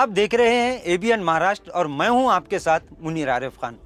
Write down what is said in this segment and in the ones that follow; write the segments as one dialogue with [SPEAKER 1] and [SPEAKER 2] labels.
[SPEAKER 1] आप देख रहे हैं एबीएन महाराष्ट्र और मैं हूं आपके साथ मुनीर आरिफ खान।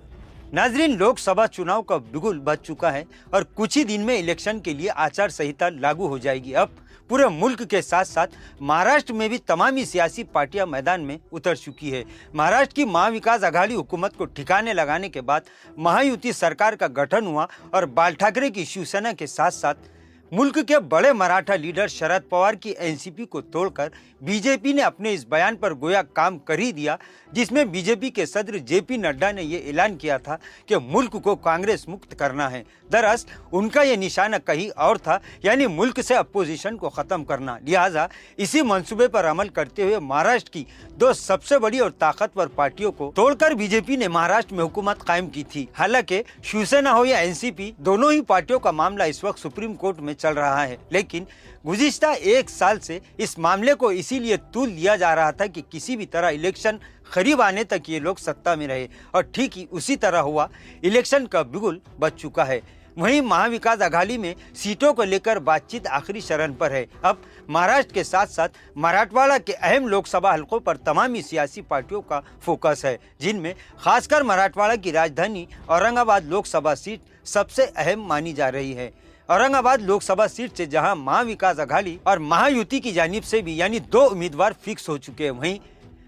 [SPEAKER 1] नाजरीन, लोकसभा चुनाव का बिगुल बज चुका है और कुछ ही दिन में इलेक्शन के लिए आचार संहिता लागू हो जाएगी। अब पूरे मुल्क के साथ साथ महाराष्ट्र में भी तमाम ही सियासी पार्टियां मैदान में उतर चुकी है। महाराष्ट्र की महाविकास आघाड़ी हुकूमत को ठिकाने लगाने के बाद महायुति सरकार का गठन हुआ और बाल ठाकरे की शिवसेना के साथ साथ मुल्क के बड़े मराठा लीडर शरद पवार की एनसीपी को तोड़कर बीजेपी ने अपने इस बयान पर गोया काम कर ही दिया, जिसमें बीजेपी के सदर जेपी नड्डा ने यह ऐलान किया था कि मुल्क को कांग्रेस मुक्त करना है। दरअसल उनका यह निशाना कहीं और था, यानी मुल्क से अपोजिशन को खत्म करना। लिहाजा इसी मंसूबे पर अमल करते हुए महाराष्ट्र की दो सबसे बड़ी और ताकतवर पार्टियों को तोड़कर बीजेपी ने महाराष्ट्र में हुकूमत कायम की थी। हालांकि शिवसेना हो या एनसीपी, दोनों ही पार्टियों का मामला इस वक्त सुप्रीम कोर्ट में चल रहा है, लेकिन गुज़िश्ता एक साल से इस मामले को इसीलिए तूल लिया जा रहा था कि किसी भी तरह इलेक्शन करीब आने तक ये लोग सत्ता में रहे, और ठीक ही उसी तरह हुआ। इलेक्शन का बिगुल बज चुका है। वहीं महाविकास आघाड़ी में सीटों को लेकर बातचीत आखिरी चरण पर है। अब महाराष्ट्र के साथ साथ मराठवाड़ा के अहम लोकसभा हलकों पर तमाम ही सियासी पार्टियों का फोकस है, जिनमें खासकर मराठवाड़ा की राजधानी औरंगाबाद लोकसभा सीट सबसे अहम मानी जा रही है। औरंगाबाद लोकसभा सीट से जहां महाविकास आघाड़ी और महायुति की जानिब से भी यानी दो उम्मीदवार फिक्स हो चुके हैं, वहीं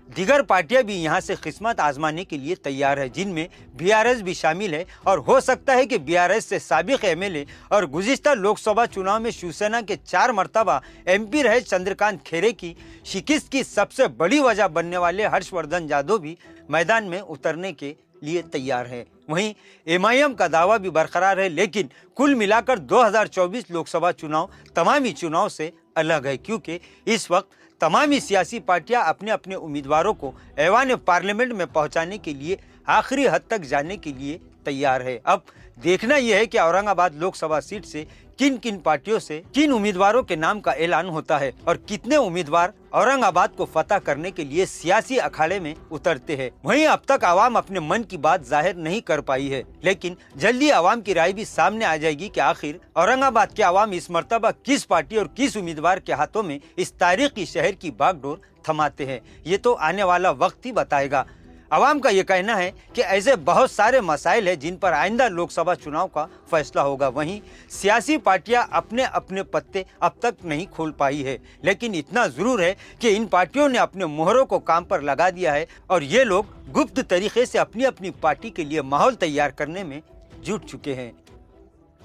[SPEAKER 1] दीगर पार्टियां भी यहां से किस्मत आजमाने के लिए तैयार है, जिनमें बीआरएस भी शामिल है। और हो सकता है कि बीआरएस से साबिक एमएलए और गुज़िश्ता लोकसभा चुनाव में शिवसेना के 4 मरतबा एमपी रहे चंद्रकांत खैरे की शिकस्त की सबसे बड़ी वजह बनने वाले हर्षवर्धन यादव भी मैदान में उतरने के लिए तैयार है। वहीं एमआईएम का दावा भी बरकरार है, लेकिन कुल मिलाकर 2024 लोकसभा चुनाव तमामी चुनाव से अलग है, क्योंकि इस वक्त तमामी सियासी पार्टियां अपने अपने उम्मीदवारों को ऐवान पार्लियामेंट में पहुंचाने के लिए आखिरी हद तक जाने के लिए तैयार है। अब देखना यह है कि औरंगाबाद लोकसभा सीट से किन किन पार्टियों से किन उम्मीदवारों के नाम का ऐलान होता है और कितने उम्मीदवार औरंगाबाद को फतह करने के लिए सियासी अखाड़े में उतरते हैं। वहीं अब तक आवाम अपने मन की बात जाहिर नहीं कर पाई है, लेकिन जल्दी आवाम की राय भी सामने आ जाएगी कि आखिर औरंगाबाद के आवाम इस मर्तबा किस पार्टी और किस उम्मीदवार के हाथों में इस तारीखी शहर की बागडोर थमाते हैं। ये तो आने वाला वक्त ही बताएगा। आवाम का ये कहना है कि ऐसे बहुत सारे मसाइल हैं जिन पर आइंदा लोकसभा चुनाव का फैसला होगा। वहीं सियासी पार्टियां अपने अपने पत्ते अब तक नहीं खोल पाई है, लेकिन इतना जरूर है कि इन पार्टियों ने अपने मोहरों को काम पर लगा दिया है और ये लोग गुप्त तरीके से अपनी अपनी पार्टी के लिए माहौल तैयार करने में जुट चुके हैं।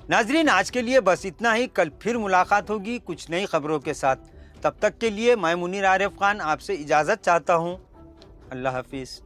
[SPEAKER 1] नाजरीन, आज के लिए बस इतना ही। कल फिर मुलाकात होगी कुछ नई खबरों के साथ। तब तक के लिए मैं मुनीर आरिफ खान आपसे इजाज़त चाहता हूँ। अल्लाह हाफिज़।